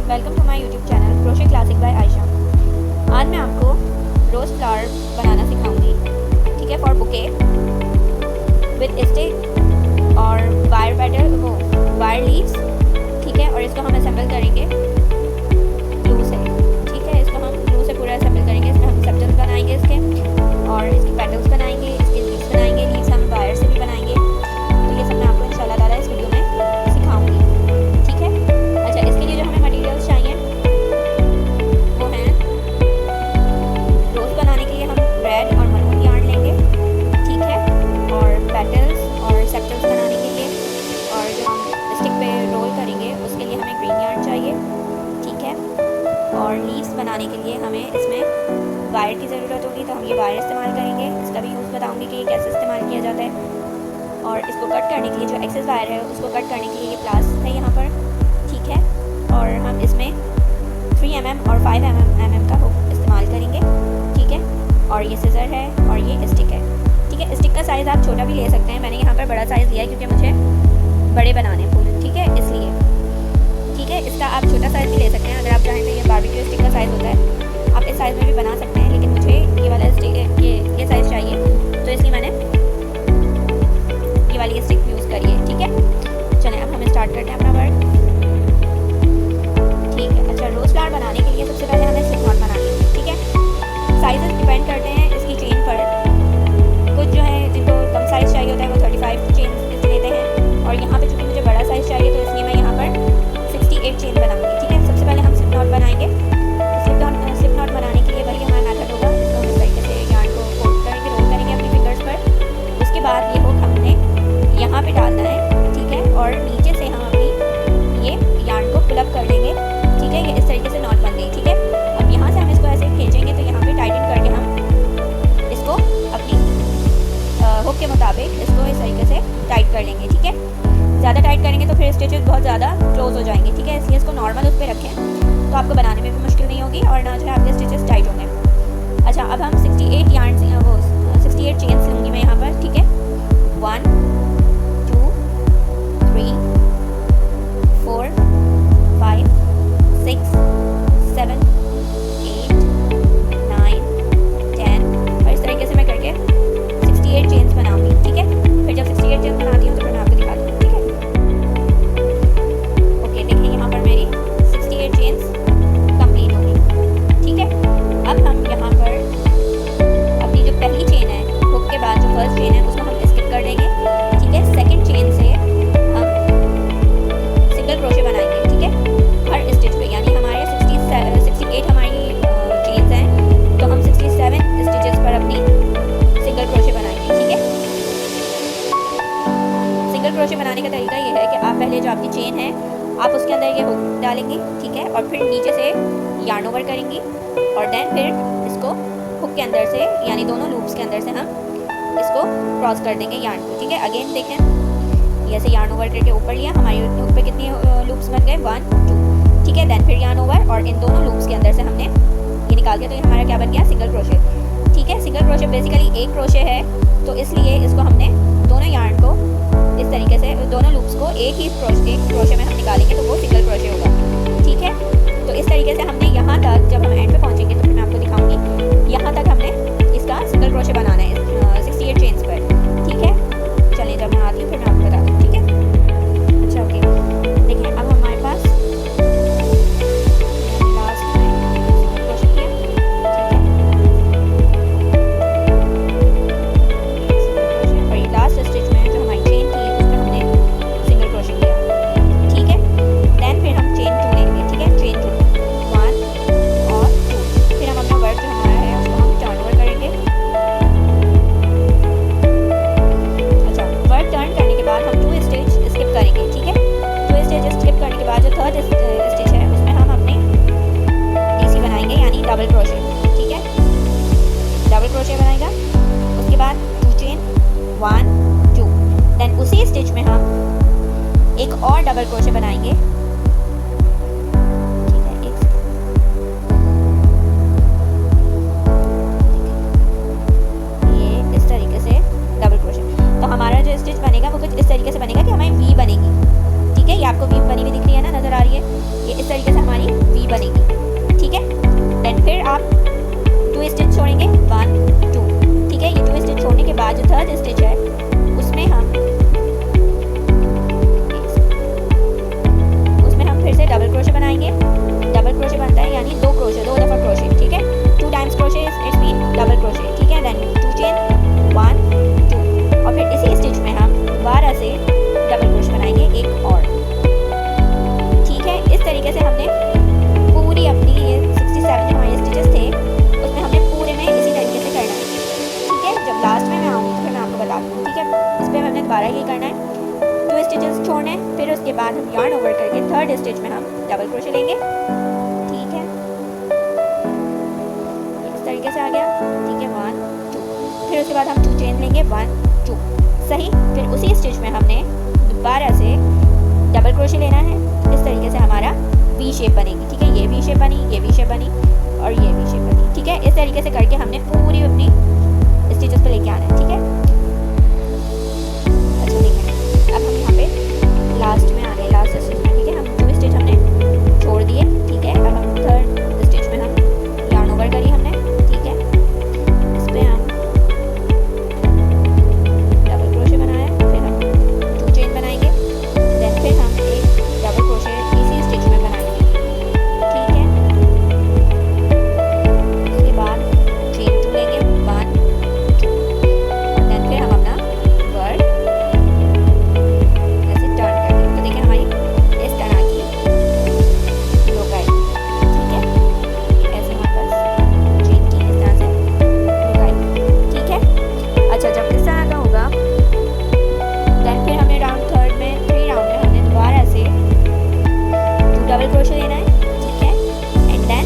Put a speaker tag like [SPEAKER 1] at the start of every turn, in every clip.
[SPEAKER 1] Welcome to my YouTube channel crochet classic by Ayesha. आज मैं आपको रोज़ फ्लावर बनाना सिखाऊंगी, ठीक है, फॉर बुके विद स्टिक और वायर पेटल वो वायर लीव्स, ठीक है। और इसको हम असेंबल करेंगे ग्लू से, ठीक है। इसको हम ग्लू से पूरा असेंबल करेंगे। इसमें हम सेप्टल्स बनाएंगे इसके, और इसके पेटल्स बनाएंगे, इसके लीव्स बनाएंगे। लीव्स हम वायर से भी बनाएंगे। तो ये सब मैं आपको इंशाल्लाह ताला इस वीडियो में सिखाऊंगी, ठीक है। अच्छा, इसके लिए जो हमें मटेरियल्स चाहिए वो हैं, रोज़ बनाने के लिए हम रेड और मरून यार्न लेंगे, ठीक है। और पेटल्स और सेप्टल्स बनाने के लिए, और जो हम स्टिक पे रोल करेंगे उसके लिए हमें ग्रीन यार्न चाहिए, ठीक है। और लीव्स बनाने के लिए हमें इसमें वायर की ज़रूरत होगी, तो हम ये वायर इस्तेमाल करेंगे। इसका भी यूज़ बताऊँगी कि ये कैसे इस्तेमाल किया जाता है। और इसको कट करने के लिए जो एक्सेस वायर है उसको कट करने के लिए ये प्लास है यहाँ पर, ठीक है। और हम इसमें 3 mm और 5 mm का हुक इस्तेमाल करेंगे, ठीक है। और ये सीज़र है और ये स्टिक है, ठीक है। स्टिक का साइज़ आप छोटा भी ले सकते हैं। मैंने यहाँ पर बड़ा साइज़ लिया है क्योंकि मुझे बड़े बनाने फूल, ठीक है, इसलिए, ठीक है। इसका आप छोटा साइज़ भी ले सकते हैं अगर आप चाहें तो। ये बारबेक्यू स्टिक का साइज़ होता है, आप इस साइज़ में भी बना सकते हैं, लेकिन मुझे ये वाला स्टिक ये साइज़ चाहिए, तो इसलिए मैंने ये वाली स्टिक यूज़ करिए, ठीक है। चलें अब हम स्टार्ट करते हैं अपना वर्क, ठीक है। अच्छा, रोज़ फ्लावर बनाने के लिए सबसे पहले हमें स्लिप नॉट बनानी है, ठीक है। साइजेस डिपेंड करते हैं इसकी चेन पर। कुछ जो है जिनको कम साइज़ चाहिए होता है वो 35 चेन लेते हैं, और यहाँ पे चूँकि मुझे बड़ा साइज़ चाहिए तो इसलिए मैं यहाँ पर 68 चेन बनाऊँगी, ठीक है। सबसे पहले हम स्लिप नॉट बनाएंगे। स्लिप नॉट बनाने के लिए वही हमारा मेथड होगा। इसको हम इस तरीके से यार्न को फोल्ड करेंगे, रोल करेंगे अपनी फिंगर्स पर। उसके बाद ये हुक हमने यहाँ पे डालना है, ठीक है। और नीचे से हम अपनी ये यार्न को पुल अप कर देंगे, ठीक है। ये इस तरीके से नॉट बन गई, ठीक है। अब यहाँ से हम इसको ऐसे खींचेंगे तो यहाँ पे टाइटन करके हम इसको अपनी हुक के मुताबिक इसको इस तरीके से टाइट कर लेंगे, ठीक है। ज़्यादा टाइट करेंगे तो फिर स्टिचेस बहुत ज़्यादा क्लोज हो जाएंगे, ठीक है। इसलिए इसको नॉर्मल उस पर रखें तो आपको बनाने में भी मुश्किल नहीं होगी और ना जो है आपके स्टिचेस टाइट होंगे। अच्छा, अब हम 68 यार्न वो 68 चेन्स लूँगी मैं यहाँ पर, ठीक है। 1 2 3 4 5 6 7 8 9 10, और इस तरीके से मैं करके 68 चेन्स बनाऊंगी, ठीक है। फिर जब 68 चेन्स बनाती हूँ तो फिर मैं आपको दिखा दूँगी, ठीक है। ओके, देखिए यहाँ पर मेरी 68 चेन्स कंप्लीट होगी, ठीक है। अब हम यहाँ पर अपनी जो पहली चेन है, हुक के बाद जो फर्स्ट चेन है उसको हम स्किप कर देंगे, ठीक है। सेकंड चेन से हम सिंगल क्रोशे बनाएंगे, ठीक है, हर स्टिच पे। यानी हमारे 68 हमारी चेन्स हैं, तो हम 67 स्टिचेस पर अपनी सिंगल क्रोशे बनाएंगे, ठीक है। सिंगल क्रोशे बनाने का तरीका ये है कि आप पहले जो आपकी चेन है आप उसके अंदर ये हुक डालेंगे, ठीक है, और फिर नीचे से यार्न ओवर करेंगी, और देन फिर इसको हुक के अंदर से यानी दोनों लूप्स के अंदर से हम इसको क्रॉस कर देंगे यार्न को, ठीक है। अगेन देखें, ऐसे यार्न ओवर करके ऊपर लिया, हमारी हुक पे कितनी लूप्स बन गए, 1 2, ठीक है। देन फिर यार्न ओवर, और इन दोनों लूप्स के अंदर से हमने ये निकाल दिया, तो ये हमारा क्या बन गया, सिंगल क्रोशे, ठीक है। सिंगल क्रोशे बेसिकली एक क्रोशे है, तो इसलिए इसको हमने दोनों यार्न को इस तरीके से, दोनों लूप्स को एक क्रोशे में हम निकालेंगे तो वो सिंगल क्रोशे होगा, ठीक है। तो इस तरीके से हमने यहाँ तक, जब हम एंड पे पहुँचेंगे तो फिर मैं आपको दिखाऊंगी, यहाँ तक हमने इसका सिंगल क्रोशे बनाना है 68 चेन्स पर, ठीक है। चलिए जब मैं आती हूँ फिर मैं आपको बता दूँ, ठीक है। अच्छा, ओके, देखिए अब हमारे पास लास्ट में सिंगल क्रोशे किया, ठीक है, और ये लास्ट स्टिच में जो हमारी चेन थी उसमें हमने सिंगल क्रोशे किया, ठीक है। देन फिर हम चेन 2 लेंगे, ठीक है। चेन 2 1 और 2, फिर हम अपना वर्क जो हमारा है उसको हम टर्न ओवर करेंगे। अच्छा, वर्क टर्न करने के बाद हम 2 स्टिच स्किप करेंगे, ठीक है। 2 स्टिच स्किप करने के बाद जो थर्ड स्टिच है उसमें हम अपने डीसी बनाएंगे, यानी डबल क्रोशे, ठीक है। डबल क्रोशे बनाएगा, उसके बाद 2 चेन 1 2, देन उसी स्टिच में हम एक और डबल क्रोशे बनाएंगे, ठीक है। एक ये इस तरीके से डबल क्रोशे, तो हमारा जो स्टिच बनेगा वो कुछ इस तरीके से बनेगा कि हमें वी बनेगी, ठीक है। ये आपको वी बनी हुई दिख रही है ना, नज़र आ रही है। ये इस तरीके से हमारी वी बनेगी, ठीक है। देन फिर आप 2 स्टिच छोड़ेंगे 1 2, ठीक है। ये 2 स्टिच छोड़ने के बाद जो थर्ड स्टिच है उसमें हम फिर से डबल क्रोशे बनाएंगे। डबल क्रोशे बनता है यानी 2 क्रोशे, 2 दफ़ा क्रोशे, ठीक है। 2 times crochet it's mean double crochet, ठीक है। देन 2 चेन 1 2 और फिर इसी स्टिच में हम दोबारा से डबल क्रोशे बनाएंगे एक और, ठीक है। इस तरीके से हमने पूरी अपनी ये 67 जो हमारे स्टिचेस थे उसमें हमने पूरे में इसी तरीके से करना है, ठीक है। जब लास्ट में मैं आऊँगी तो फिर मैं आपको बता दूँगी, ठीक है। इस पर हमने दोबारा ये करना है, 2 स्टिचेस छोड़ने, फिर उसके बाद हम यार्न ओवर करके थर्ड स्टिच में हम डबल क्रोशे लेंगे, ठीक है। इस तरीके से आ गया, ठीक है। 1 2, फिर उसके बाद हम 2 चेन लेंगे 1 2, सही। फिर उसी स्टिच में हमने दोबारा से डबल क्रोशे लेना है। इस तरीके से हमारा वी शेप बनेगी, ठीक है। ये वी शेप बनी, ये वी शेप बनी और ये वी शेप बनी, ठीक है। इस तरीके से करके हमने पूरी अपनी स्टिचेस पे लेके आना है, ठीक है। अच्छा देखिए, अब हम यहाँ पे लास्ट में आ गए, लास्ट स्टिच में, ठीक है। हम 2 स्टिच हमने छोड़ दिए, ठीक है। अब हम थर्ड स्टिच में हम यार्न ओवर करी हमने, ठीक है। इस पर हम डबल क्रोशे बनाया, फिर हम 2 चेन बनाएंगे, देन फिर हम एक डबल क्रोशे इसी स्टिच में बनाएंगे, ठीक है। उसके बाद चेन 2 लेंगे 1 2, देन फिर हम अपना वर्ड ऐसे टर्न कर देंगे। तो देखिए हमारी इस तरह की लुक आएगी, ठीक है। ऐसे हमारे पास चेन की इस तरह से लुक आएगी, ठीक है। अच्छा, जब इस तरह का होगा देन फिर हमें राउंड थर्ड में 3 राउंड में हमने दोबारा से 2 डबल क्रोशे लेना है, ठीक है। एंड देन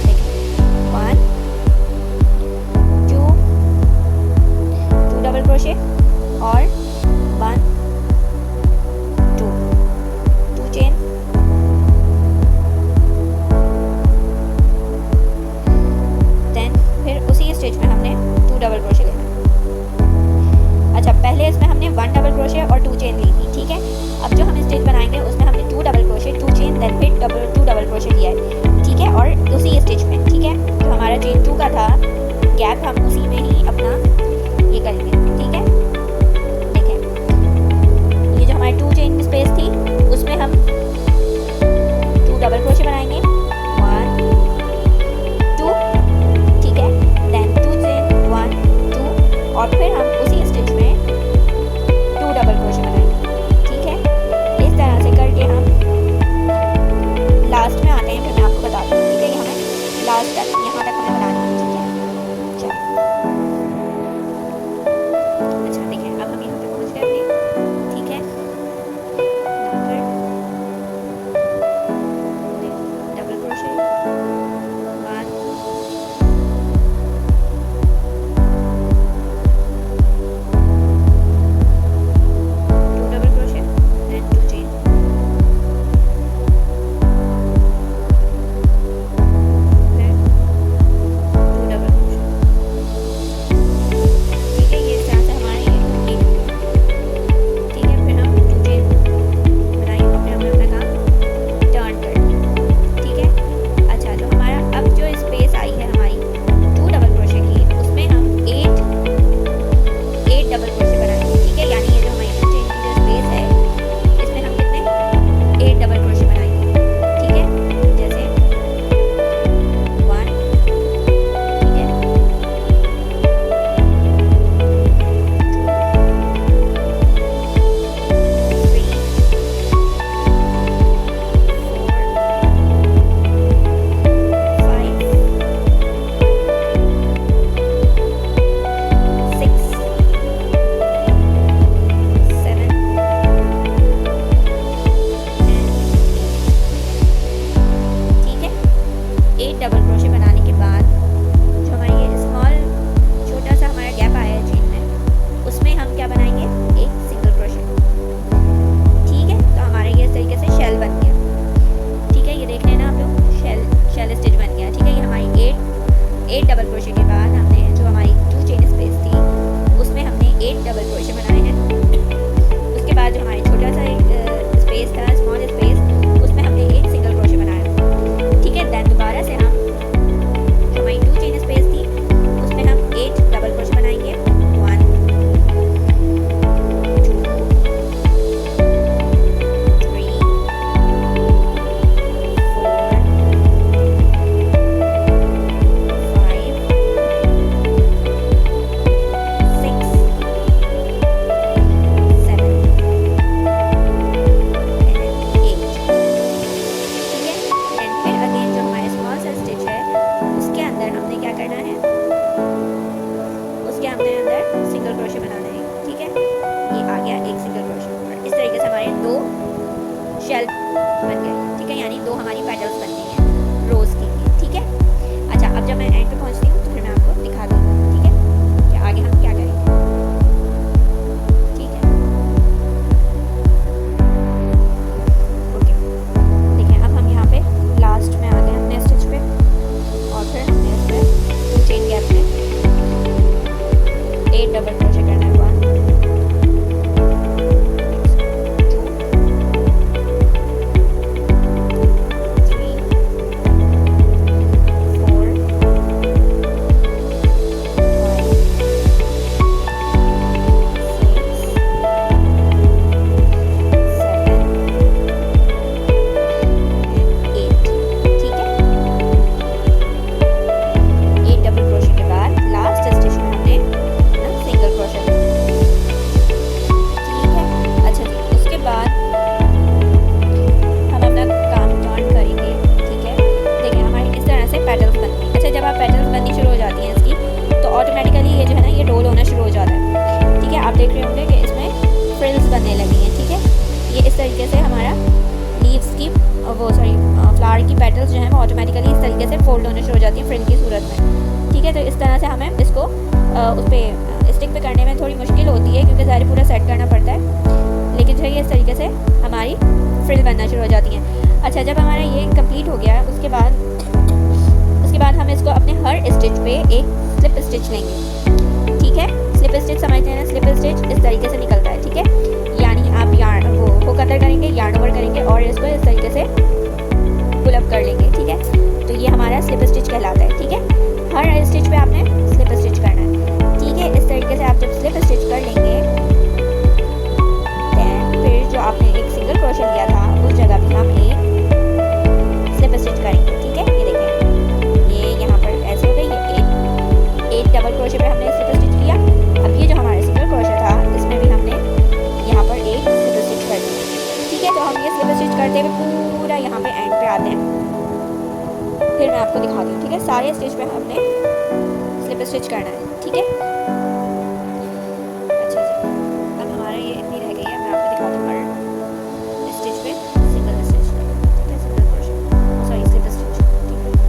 [SPEAKER 1] देखिए 1 2 2 डबल क्रोशे और 1 2 2 चेन, देन फिर उसी स्टिच में हमने 2 डबल क्रोशे लेना है। अच्छा, पहले इसमें हमने 1 डबल क्रोशे और 2 चेन ली थी, ठीक है। अब जो हम स्टिच बनाएंगे उसमें हमने 2 डबल क्रोशे 2 चेन देन फिर 2 डबल क्रोशे लिया है, ठीक है। और उसी स्टिच में, ठीक है, जो हमारा चेन 2 का था गैप हम उसी में ही अपना ये करेंगे, ठीक है। देखें, ये जो हमारी 2 चेन स्पेस थी उसमें हम 2 डबल क्रोशे बनाएंगे 1 2, ठीक है। देन 2 चेन 1 2 और फिर हम उसी स्टिच में 2 डबल क्रोशे बनाएंगे, ठीक है। इस तरह से करके हम लास्ट में आते हैं, फिर मैं आपको बता दूँ, ठीक है। ये हमें लास्ट तक यहाँ तक हमें बनाना है, ठीक है। चलो, अच्छा देखिए, अब हम यहाँ पे पहुँच गए अपने, ठीक है। फिर सिंगल क्रोशे बनाना है, ठीक है। ये आ गया एक सिंगल क्रोशे और इस तरीके से हमारे 2 शेल बन गए, ठीक है, यानी 2 हमारी पेटल्स बन गई हैं रोज़ के लिए, ठीक है। अच्छा, अब जब मैं एंड पे पहुंचती हूँ तो फिर मैं आपको दिखा दूँगी, ठीक है, कि आगे हम क्या करेंगे, ठीक है। ओके, देखिए अब हम यहाँ पे लास्ट में आ गए अपने स्टिच पे और फिर हमने इस पर 2 चेन गैप में 8 डबल क्रोशे करना है। 1 फ्लावर की पेटल्स जो हैं वो ऑटोमेटिकली इस तरीके से फोल्ड होने शुरू हो जाती हैं फ्रिल की सूरत में, ठीक है। तो इस तरह से हमें इसको उस पर स्टिक पे करने में थोड़ी मुश्किल होती है क्योंकि ज़ाहिर पूरा सेट करना पड़ता है, लेकिन जो है ये इस तरीके से हमारी फ्रिल बनना शुरू हो जाती हैं। अच्छा, जब हमारा ये कंप्लीट हो गया उसके बाद हम इसको अपने हर स्टिच पे एक स्लिप स्टिच लेंगे, ठीक है। स्लिप स्टिच समझते हैं ना, स्लिप स्टिच इस तरीके से निकलता है, ठीक है, यानी आप यार्न वो कटर करेंगे, यार्न ओवर करेंगे और इसको इस तरीके से पुल अप कर लेंगे, ठीक है। तो ये हमारा स्लिप स्टिच कहलाता है, ठीक है। हर स्टिच पे आपने स्लिप स्टिच करना है, ठीक है। इस तरीके से आप जब स्लिप स्टिच कर लेंगे फिर जो आपने एक सिंगल क्रोशे लिया था उस जगह भी हम एक स्लिप स्टिच करेंगे, ठीक है। ये देखें, ये यहाँ पर ऐसे हो गई, ये एक डबल क्रोशे पे हमने स्लिप स्टिच किया। अब ये जो हमारा सिंगल क्रोशे था इसमें भी हमने यहाँ पर एक स्लिप स्टिच कर दिया, ठीक है। तो हम ये स्लिप स्टिच करते हुए पूरा यहाँ पे एंड पे आते हैं, फिर मैं आपको दिखाती हूँ, ठीक है। सारे स्टिच पे हमने स्लिप स्टिच करना है, ठीक है। अच्छा जी, अब हमारा ये इतनी रह गई है, मैं आपको दिखाती हूँ हर स्टिच पे सिंगल स्टिच, ठीक है, single crochet, sorry slip stitch, ठीक है।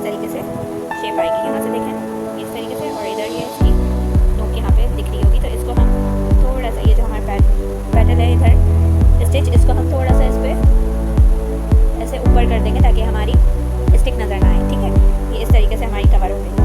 [SPEAKER 1] तरीके से शेप आएगी। यहाँ से देखें इस तरीके से, और इधर ये इसकी नोक यहाँ पे दिख रही होगी। तो इसको हम थोड़ा सा, ये जो हमारा पैटर्न है इधर स्टिच, इसको हम थोड़ा सा इस पर ऐसे ऊपर कर देंगे ताकि हमारी स्टिक नज़र ना आए। ठीक है, ये इस तरीके से हमारी कवर हो गई।